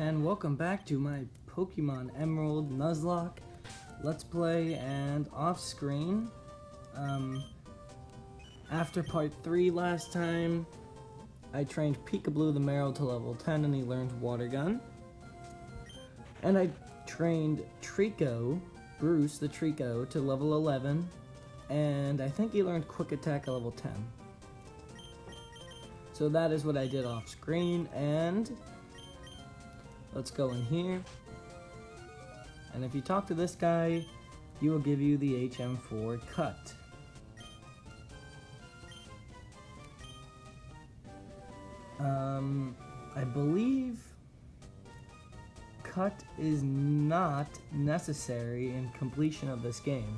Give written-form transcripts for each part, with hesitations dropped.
and welcome back to my Pokemon Emerald Nuzlocke Let's Play and off-screen. After part 3 last time, I trained Peekaboo the Marill to level 10 and he learned Water Gun. And I trained Treeko, Bruce the Treeko, to level 11, and I think he learned Quick Attack at level 10. So that is what I did off-screen, and let's go in here. And if you talk to this guy, he will give you the HM4 cut. I believe cut is not necessary in completion of this game.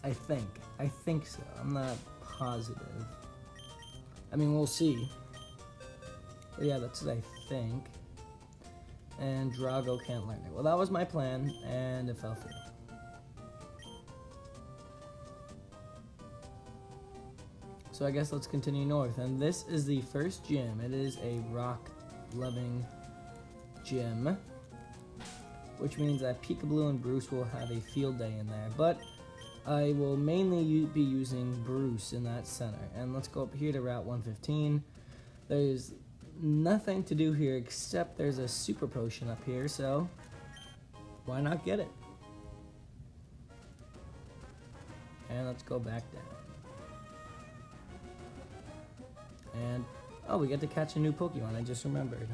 I think so. I'm not positive. I mean, we'll see. But yeah, that's what I think. And Drago can't learn it. Well, that was my plan, and it fell through. So I guess let's continue north. And this is the first gym. It is a rock-loving gym, which means that Peekaboo and Bruce will have a field day in there. But I will mainly be using Bruce in that center. And let's go up here to Route 115. There's nothing to do here except there's a super potion up here, so why not get it? And let's go back down. And, oh, we get to catch a new Pokemon, I just remembered.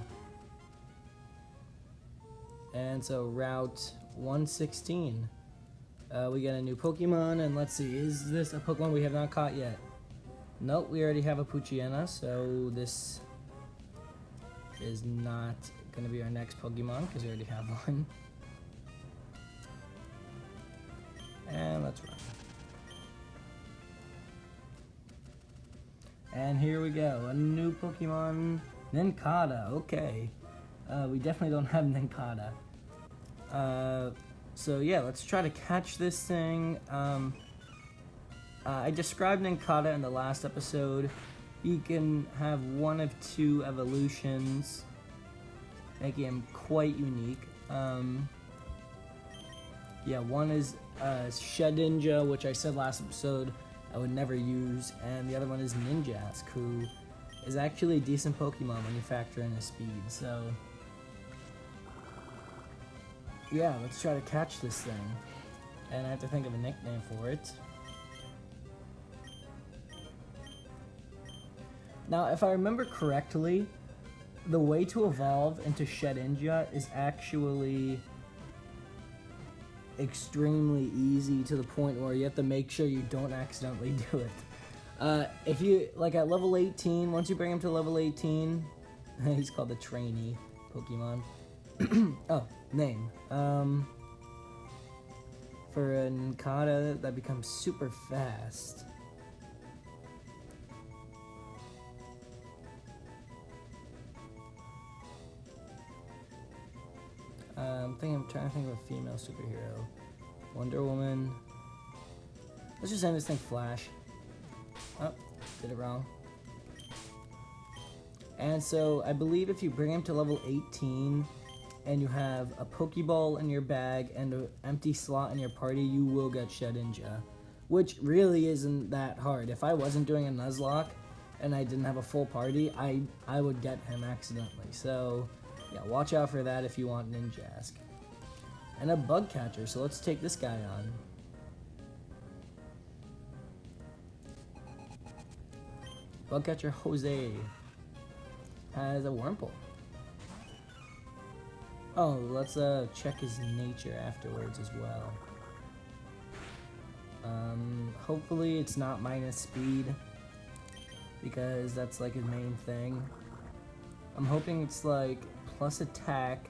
And so Route 116. We get a new Pokemon, and let's see, is this a Pokemon we have not caught yet? Nope, we already have a Poochyena, so this is not going to be our next Pokemon, because we already have one. And let's run. And here we go, a new Pokemon, Nincada, okay. We definitely don't have Nincada. So yeah, let's try to catch this thing. I described Nincada in the last episode. He can have one of two evolutions, making him quite unique. Yeah, one is Shedinja, which I said last episode I would never use, and the other one is Ninjask, who is actually a decent Pokemon when you factor in his speed, so yeah, let's try to catch this thing. And I have to think of a nickname for it. Now, if I remember correctly, the way to evolve into Shedinja is actually extremely easy, to the point where you have to make sure you don't accidentally do it. If you, like at level 18, once you bring him to level 18, he's called the trainee Pokemon. Oh, name. For a Nincada, that becomes super fast. I'm trying to think of a female superhero. Wonder Woman. Let's just name this thing Flash. Oh, did it wrong. And so, I believe if you bring him to level 18, and you have a Pokeball in your bag and an empty slot in your party, you will get Shedinja, which really isn't that hard. If I wasn't doing a Nuzlocke and I didn't have a full party, I would get him accidentally. So yeah, watch out for that if you want Ninjask. And a Bug Catcher, so let's take this guy on. Bug Catcher Jose has a Wurmple. Oh, let's check his nature afterwards as well. Hopefully it's not minus speed, because that's like his main thing. I'm hoping it's like plus attack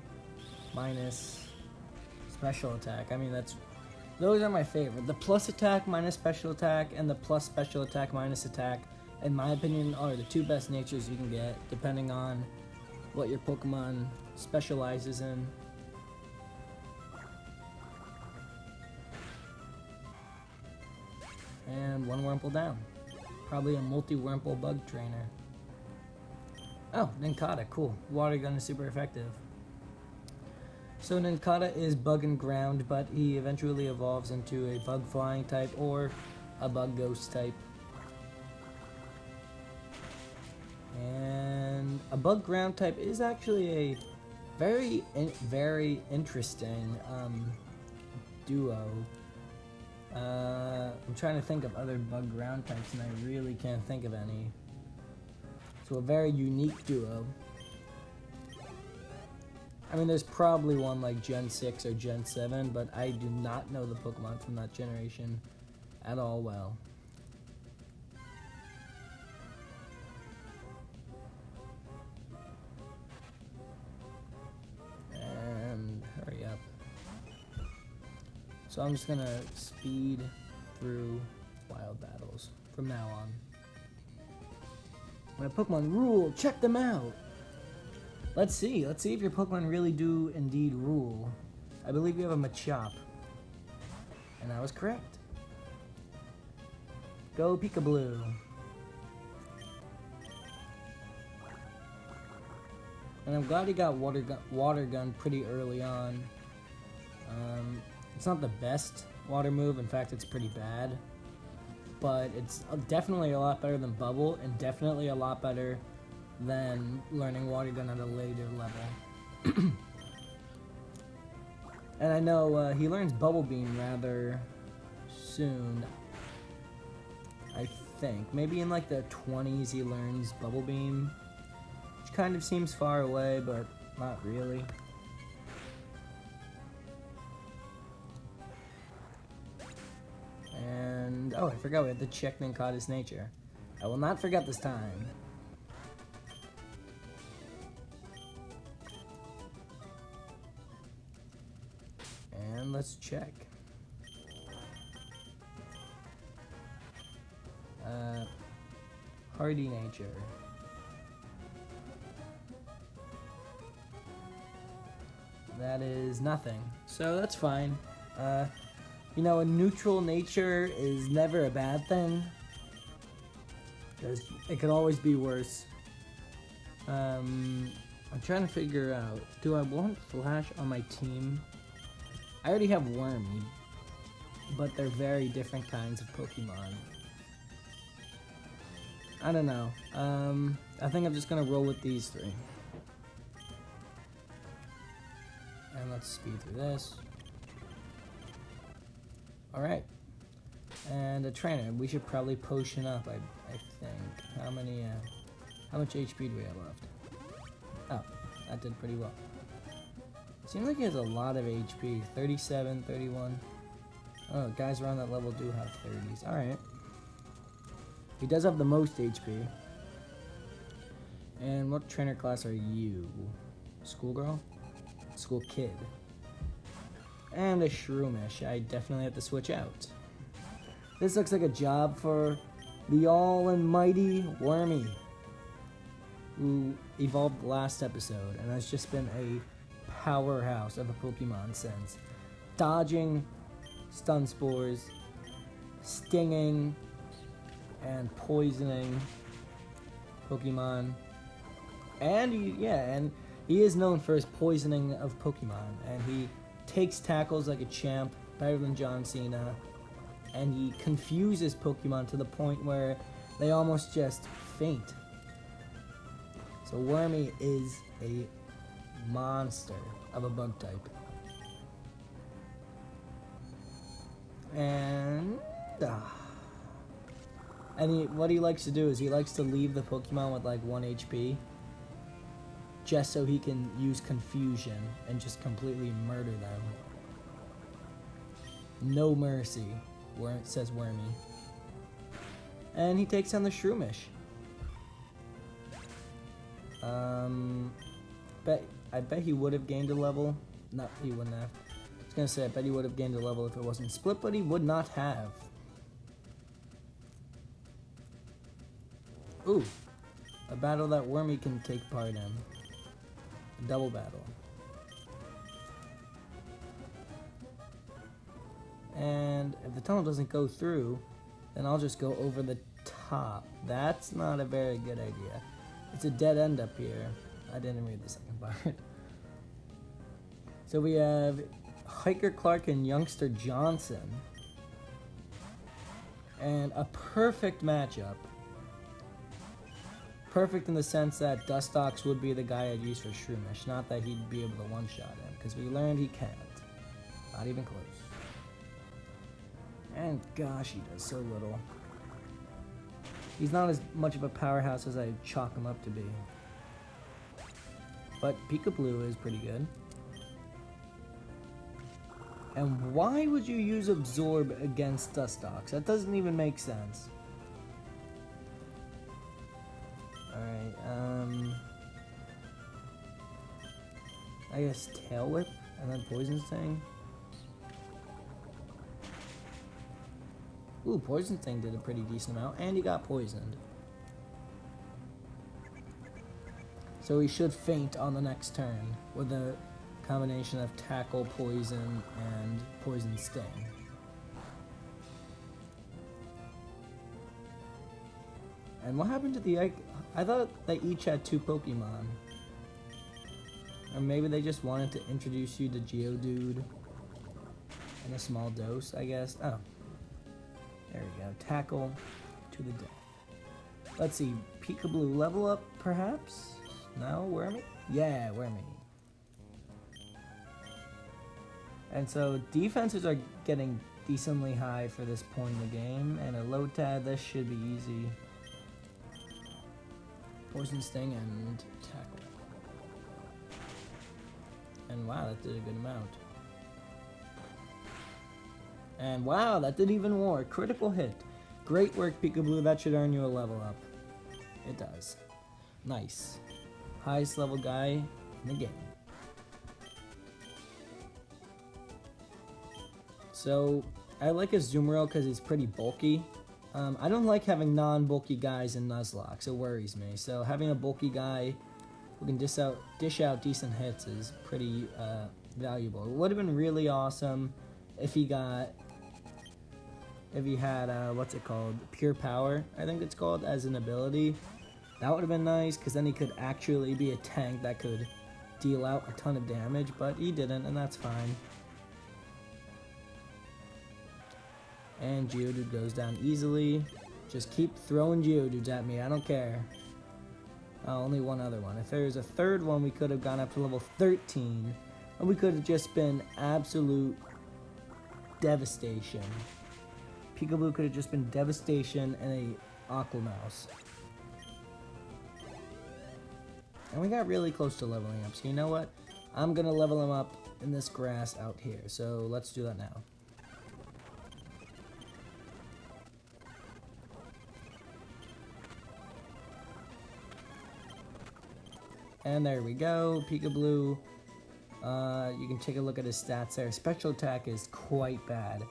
minus special attack. I mean, those are my favorite. The plus attack minus special attack and the plus special attack minus attack, in my opinion, are the two best natures you can get, depending on what your Pokemon specializes in. And one Wurmple down. Probably a multi-Wurmple bug trainer. Oh, Ninkata, cool. Water gun is super effective. So Ninkata is bug and ground, but he eventually evolves into a bug flying type or a bug ghost type. And a bug ground type is actually a very interesting duo. I'm trying to think of other bug ground types and I really can't think of any. So a very unique duo. I mean, there's probably one like Gen 6 or Gen 7, but I do not know the Pokemon from that generation at all well. And hurry up. So I'm just gonna speed through wild battles from now on. My Pokemon rule, check them out! Let's see if your Pokemon really do indeed rule. I believe you have a Machop. And I was correct. Go Peekaboo. And I'm glad he got water gun pretty early on. It's not the best water move, in fact it's pretty bad. But it's definitely a lot better than Bubble, and definitely a lot better than learning water gun at a later level. And I know he learns Bubble Beam rather soon, I think. Maybe in like the 20s he learns Bubble Beam, which kind of seems far away, but not really. And, oh, I forgot we had to check Ninkata's nature. I will not forget this time. And let's check. Hardy nature. That is nothing. So that's fine. You know, a neutral nature is never a bad thing, because it could always be worse. I'm trying to figure out, do I want Flash on my team? I already have Wormy, but they're very different kinds of Pokemon. I don't know. I think I'm just gonna roll with these three. And let's speed through this. Alright. And a trainer. We should probably potion up, I think. How much HP do we have left? Oh, that did pretty well. Seems like he has a lot of HP. 37, 31. Oh, guys around that level do have 30s. Alright. He does have the most HP. And what trainer class are you? Schoolgirl? School kid. And a Shroomish. I definitely have to switch out. This looks like a job for the all-and-mighty Wormy, who evolved last episode and has just been a powerhouse of a Pokemon since. Dodging stun spores, stinging, and poisoning Pokemon. And he is known for his poisoning of Pokemon, and he takes tackles like a champ, better than John Cena, and he confuses Pokemon to the point where they almost just faint. So Wormy is a monster of a bug type. And what he likes to do is he likes to leave the Pokemon with like 1 HP, just so he can use confusion and just completely murder them. No mercy, says Wormy. And he takes on the Shroomish. I bet he would have gained a level. No, he wouldn't have. I was gonna say, I bet he would have gained a level if it wasn't split, but he would not have. Ooh, a battle that Wormy can take part in. A double battle. And if the tunnel doesn't go through, then I'll just go over the top. That's not a very good idea. It's a dead end up here. I didn't read the second part. So we have Hiker Clark and Youngster Johnson. And a perfect matchup. Perfect in the sense that Dustox would be the guy I'd use for Shroomish. Not that he'd be able to one-shot him, because we learned he can't. Not even close. And gosh, he does so little. He's not as much of a powerhouse as I chalk him up to be. But Peekaboo is pretty good. And why would you use Absorb against Dustox? That doesn't even make sense. Alright, I guess Tail Whip and then Poison Sting. Ooh, Poison Sting did a pretty decent amount, and he got poisoned. So he should faint on the next turn with a combination of Tackle, Poison, and Poison Sting. And what happened to the... I thought they each had 2 Pokemon. Or maybe they just wanted to introduce you to Geodude in a small dose, I guess. Oh. There we go. Tackle to the death. Let's see. Peekaboo level up, perhaps? No? Wormy? Yeah, Wormy. And so defenses are getting decently high for this point in the game. And a Lotad, this should be easy. Poison Sting and Tackle. And wow, that did a good amount. And wow, that did even more. Critical hit. Great work, Peekaboo. That should earn you a level up. It does. Nice. Highest level guy in the game. So, I like Azumarill because he's pretty bulky. I don't like having non-bulky guys in Nuzlocke. It worries me. So having a bulky guy who can dish out decent hits is pretty valuable. It would have been really awesome if he had what's it called? Pure Power, I think it's called, as an ability. That would have been nice, because then he could actually be a tank that could deal out a ton of damage, but he didn't, and that's fine. And Geodude goes down easily. Just keep throwing Geodudes at me, I don't care. Oh, only one other one. If there was a third one, we could have gone up to level 13, and we could have just been absolute devastation. Peekaboo could have just been devastation and a Aqua Mouse. And we got really close to leveling up, so you know what? I'm gonna level him up in this grass out here, so let's do that now. And there we go, Peekaboo. You can take a look at his stats there. Special attack is quite bad.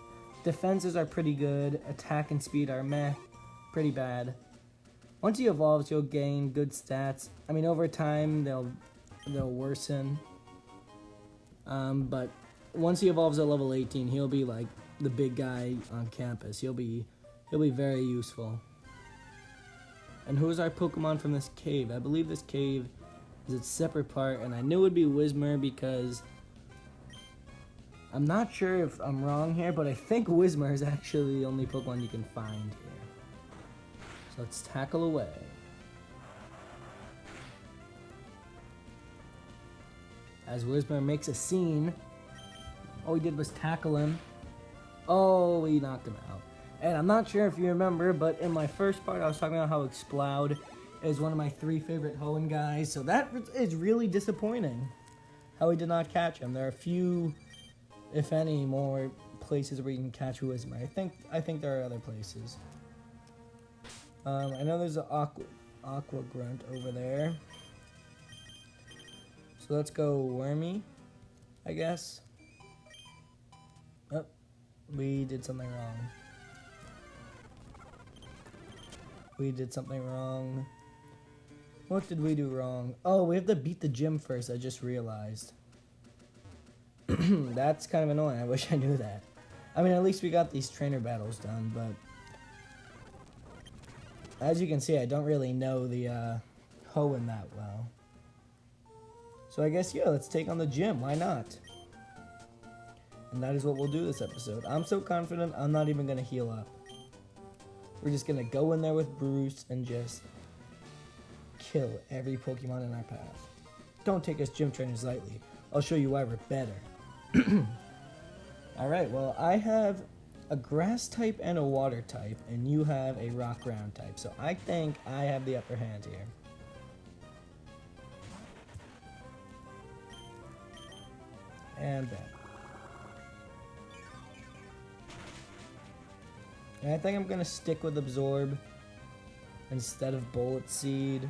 Defenses are pretty good. Attack and speed are meh, pretty bad. Once he evolves, you'll gain good stats. I mean, over time, they'll worsen. But once he evolves at level 18, he'll be like the big guy on campus. He'll be very useful. And who is our Pokemon from this cave? I believe this cave is its separate part, and I knew it would be Whismur because I'm not sure if I'm wrong here, but I think Whismur is actually the only Pokemon you can find here. So let's tackle away. As Whismur makes a scene. All he did was tackle him. Oh, he knocked him out. And I'm not sure if you remember, but in my first part I was talking about how Exploud is one of my 3 favorite Hoenn guys. So that is really disappointing how he did not catch him. There are a few, if any, more places where you can catch Whismur. I think there are other places. I know there's an Aqua Grunt over there. So let's go Wormy, I guess. Oh, we did something wrong. We did something wrong. What did we do wrong? Oh, we have to beat the gym first, I just realized. That's kind of annoying. I wish I knew that. I mean, at least we got these trainer battles done, but as you can see, I don't really know the hoeing that well. So I guess, yeah, let's take on the gym. Why not? And that is what we'll do this episode. I'm so confident I'm not even going to heal up. We're just going to go in there with Bruce and just kill every Pokemon in our path. Don't take us gym trainers lightly. I'll show you why we're better. Alright, well, I have a grass type and a water type, and you have a rock ground type. So I think I have the upper hand here. And that. And I think I'm going to stick with Absorb instead of Bullet Seed.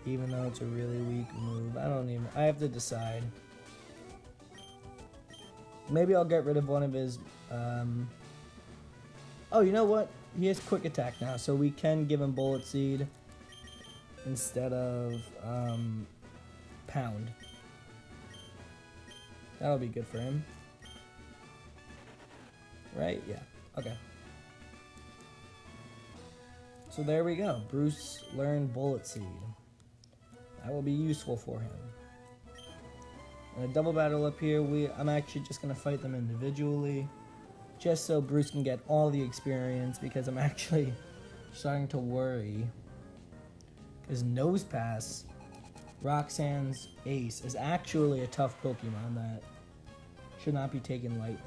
Even though it's a really weak move. I have to decide. Maybe I'll get rid of one of his, oh, you know what? He has Quick Attack now, so we can give him Bullet Seed instead of, Pound. That'll be good for him. Right? Yeah. Okay. So there we go. Bruce learned Bullet Seed. That will be useful for him. In a double battle up here, I'm actually just going to fight them individually. Just so Bruce can get all the experience, because I'm actually starting to worry. Because Nose Pass, Roxanne's ace, is actually a tough Pokemon that should not be taken lightly.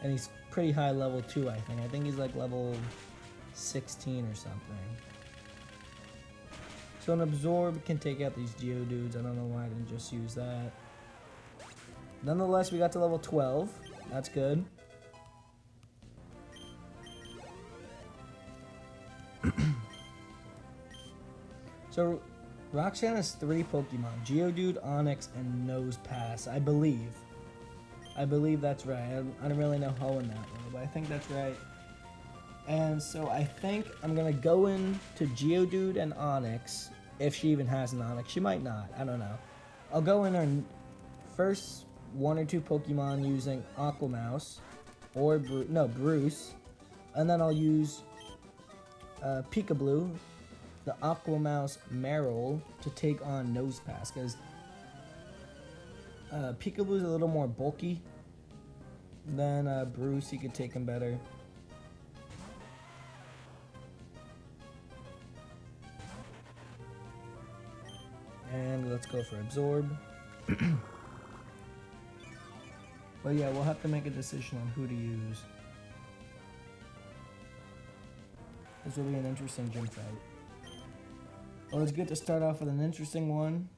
And he's pretty high level too, I think. I think he's like level 16 or something. So an Absorb can take out these Geodudes. I don't know why I didn't just use that. Nonetheless, we got to level 12. That's good. So Roxanne has 3 Pokemon. Geodude, Onix, and Nose Pass, I believe. I believe that's right. I don't really know how in that way, but I think that's right. And so I think I'm going to go into Geodude and Onix, if she even has an Onix. She might not. I don't know. I'll go in her first 1 or 2 Pokemon using Aquamouse or Bruce. And then I'll use Peekaboo, the Aquamouse Marill, to take on Nose Pass, because Peekaboo's a little more bulky than Bruce. He could take him better. And let's go for Absorb. But yeah, we'll have to make a decision on who to use. This will be an interesting gym fight. Well, it's good to start off with an interesting one.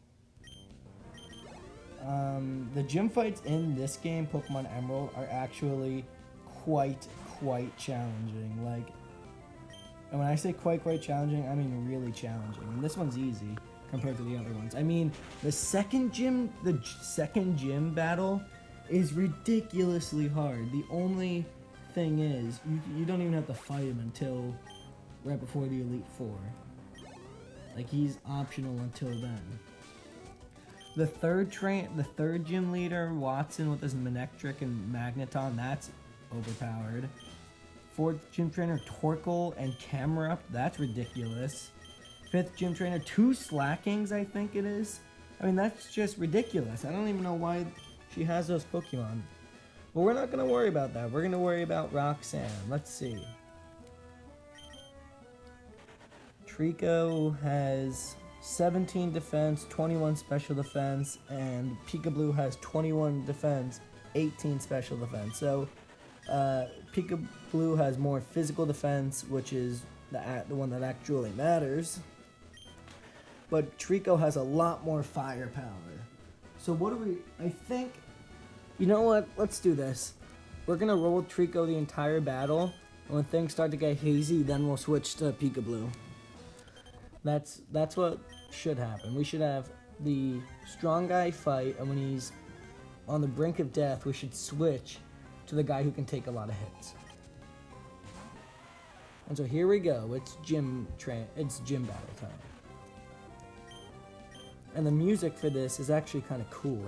The gym fights in this game, Pokemon Emerald, are actually quite challenging. Like, and when I say quite challenging, I mean really challenging. And this one's easy compared to the other ones. I mean, the second gym battle is ridiculously hard. The only thing is, you don't even have to fight him until right before the Elite Four. Like, he's optional until then. The third gym leader, Watson, with his Manectric and Magneton, that's overpowered. 4th gym trainer, Torkoal and Camerupt, that's ridiculous. 5th gym trainer, 2 Slackings, I think it is. I mean, that's just ridiculous. I don't even know why she has those Pokemon. But we're not going to worry about that. We're going to worry about Roxanne. Let's see. Treeko has 17 defense, 21 special defense, and Peekaboo has 21 defense, 18 special defense. So, Peekaboo has more physical defense, which is the one that actually matters. But Treeko has a lot more firepower. So I think, you know what, let's do this. We're going to roll with Treeko the entire battle, and when things start to get hazy, then we'll switch to Peekaboo. That's what should happen. We should have the strong guy fight, and when he's on the brink of death, we should switch to the guy who can take a lot of hits. And so here we go. It's gym battle time. And the music for this is actually kind of cool.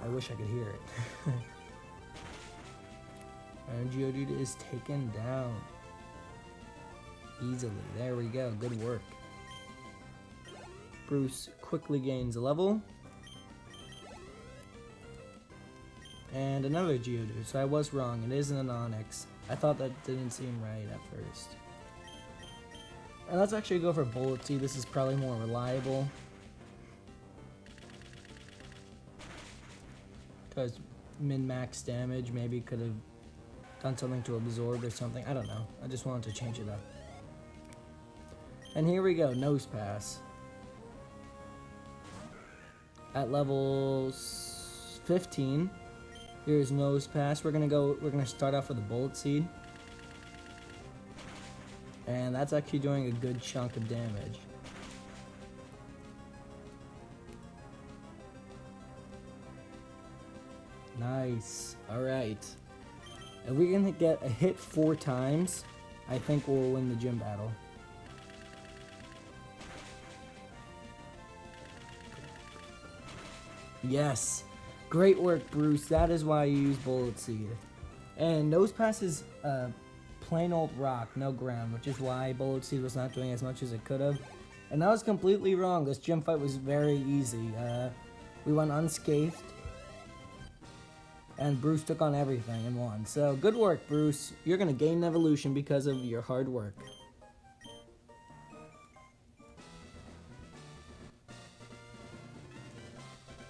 I wish I could hear it. And Geodude is taken down. easily. There we go. Good work. Bruce quickly gains a level. And another Geodude. So I was wrong. It isn't an Onyx. I thought that didn't seem right at first. And let's actually go for Bullet Seed. This is probably more reliable. Because min-max damage maybe could have done something to absorb or something. I don't know. I just wanted to change it up. And here we go. Nose Pass. At level 15. Here's Nose Pass. We're gonna start off with a Bullet Seed. And that's actually doing a good chunk of damage. Nice. Alright. If we can get a hit 4 times, I think we'll win the gym battle. Yes. Great work, Bruce. That is why you use Bullet Seed. And Nose Pass is plain old rock, no ground, which is why Bullet Seed was not doing as much as it could have. And I was completely wrong. This gym fight was very easy. We went unscathed. And Bruce took on everything and won. So, good work, Bruce. You're going to gain evolution because of your hard work.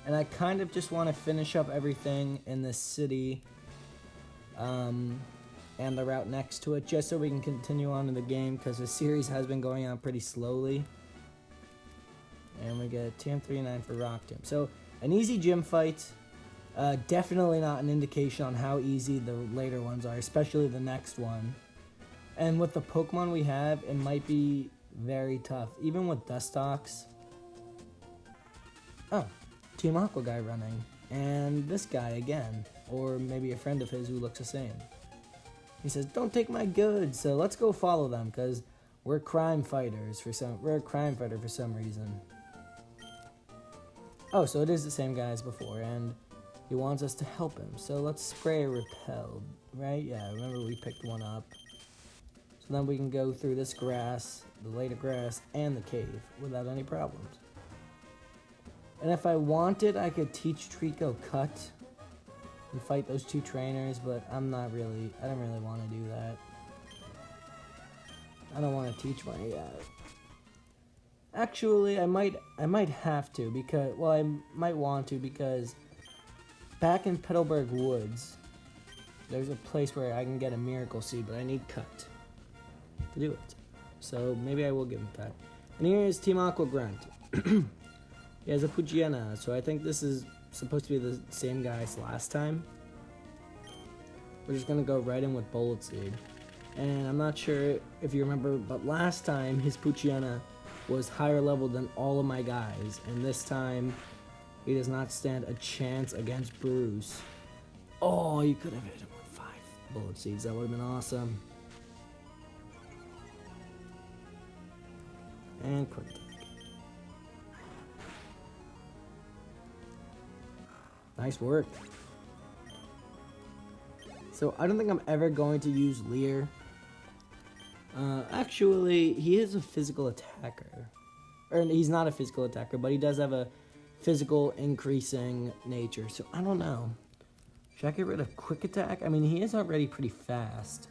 And I kind of just want to finish up everything in this city. And the route next to it, just so we can continue on in the game, because the series has been going on pretty slowly. And we get TM39 for Rock Gym. So, an easy gym fight. Definitely not an indication on how easy the later ones are, especially the next one. And with the Pokemon we have, it might be very tough. Even with Dustox. Oh, Team Aqua guy running. And this guy again. Or maybe a friend of his who looks the same. He says, "Don't take my goods." So let's go follow them, because we're crime fighters we're a crime fighter for some reason. Oh, so it is the same guy as before, and he wants us to help him, so let's spray repel, right? Yeah, remember we picked one up. So then we can go through this grass, the later grass, and the cave without any problems. And if I wanted, I could teach Treeko Cut and fight those 2 trainers, but I don't really want to do that. I don't want to teach my, actually, I might have to, because, well, I might want to, because back in Petalburg Woods, there's a place where I can get a Miracle Seed, but I need Cut to do it. So maybe I will give him Cut. And here is Team Aqua Grunt. He has a Poochyena, so I think this is supposed to be the same guy as last time. We're just going to go right in with Bullet Seed. And I'm not sure if you remember, but last time his Poochyena was higher level than all of my guys. And this time, he does not stand a chance against Bruce. Oh, you could have hit him with 5 Bullet Seeds. That would have been awesome. And quick attack. Nice work. So I don't think I'm ever going to use Leer. Actually, he is a physical attacker. Or he's not a physical attacker, but he does have a physical increasing nature. So I don't know. Should I get rid of quick attack? I mean, he is already pretty fast.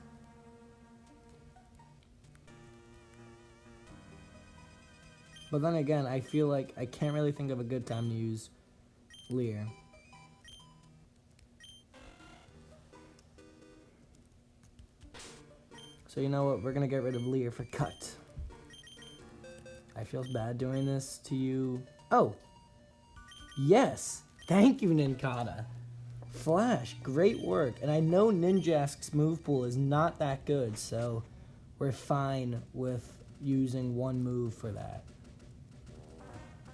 But then again, I feel like I can't really think of a good time to use Leer. So you know what, we're gonna get rid of Leer for Cut. I feel bad doing this to you. Oh! Yes! Thank you, Ninkata! Flash, great work. And I know Ninjask's move pool is not that good, so we're fine with using one move for that.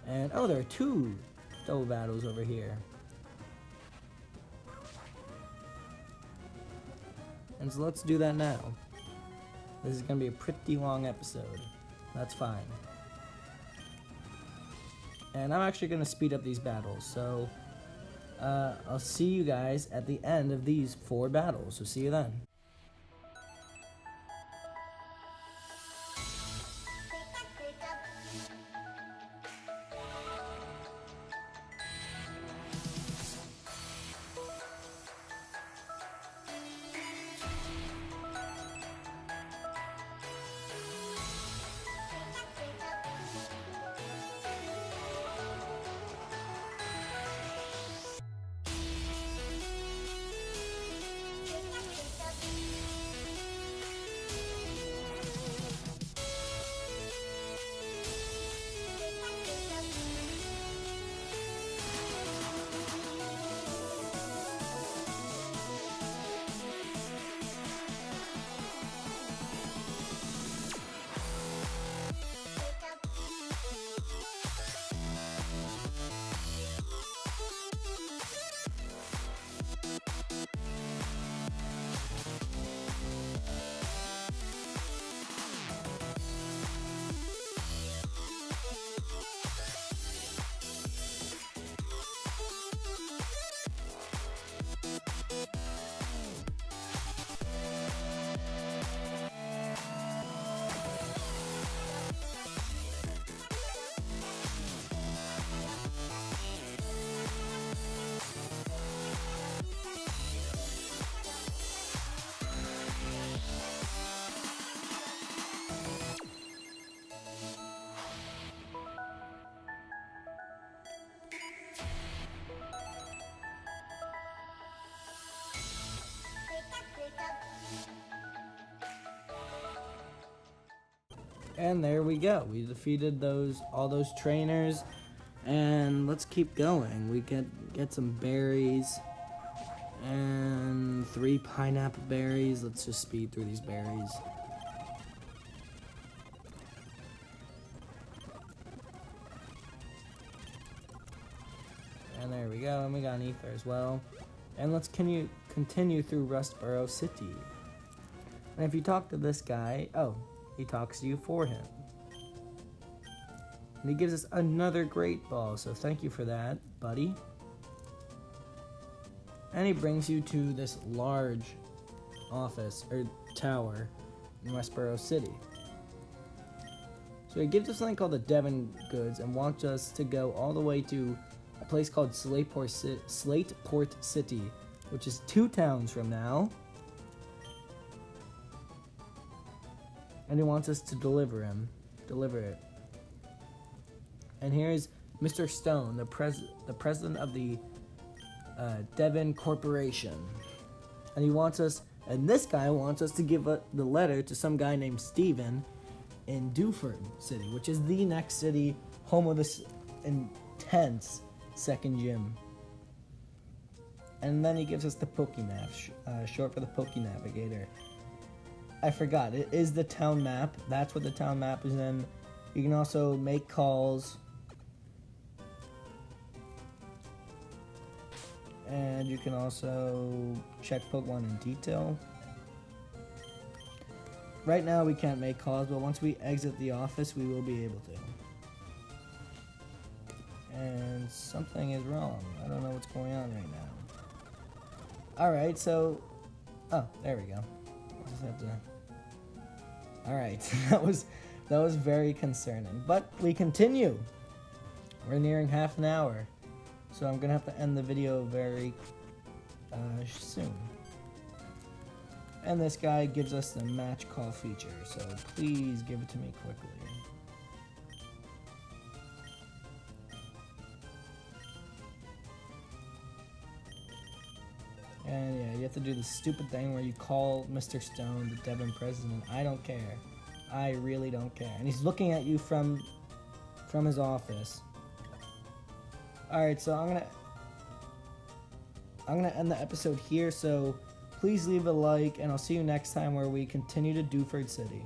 And, oh, there are 2 double battles over here. And so let's do that now. This is going to be a pretty long episode. That's fine. And I'm actually going to speed up these battles. So, I'll see you guys at the end of these 4 battles. So see you then. And there we go. We defeated all those trainers. And let's keep going. We get some berries. And 3 pineapple berries. Let's just speed through these berries. And there we go. And we got an ether as well. And let's continue through Rustboro City. And if you talk to this guy, oh, he talks to you for him. And he gives us another great ball, so thank you for that, buddy. And he brings you to this large office, or tower, in Rustboro City. So he gives us something called the Devon Goods and wants us to go all the way to a place called Slateport City, which is 2 towns from now. And he wants us to deliver it. And here's Mr. Stone, the president of the Devon Corporation. And this guy wants us to give the letter to some guy named Steven in Duford City, which is the next city, home of this intense second gym. And then he gives us the Pokemap, short for the Pokenavigator. I forgot, it is the town map. That's what the town map is in. You can also make calls. And you can also check Pokemon in detail. Right now we can't make calls, but once we exit the office, we will be able to. And something is wrong. I don't know what's going on right now. Alright, so... Oh, there we go. I just have to... Alright, that was very concerning. But we continue. We're nearing half an hour. So I'm going to have to end the video very soon. And this guy gives us the match call feature, so please give it to me quickly. And yeah, you have to do the stupid thing where you call Mr. Stone, the Devon president. I don't care. I really don't care. And he's looking at you from his office. Alright, so I'm gonna end the episode here, so please leave a like, and I'll see you next time where we continue to Duford City.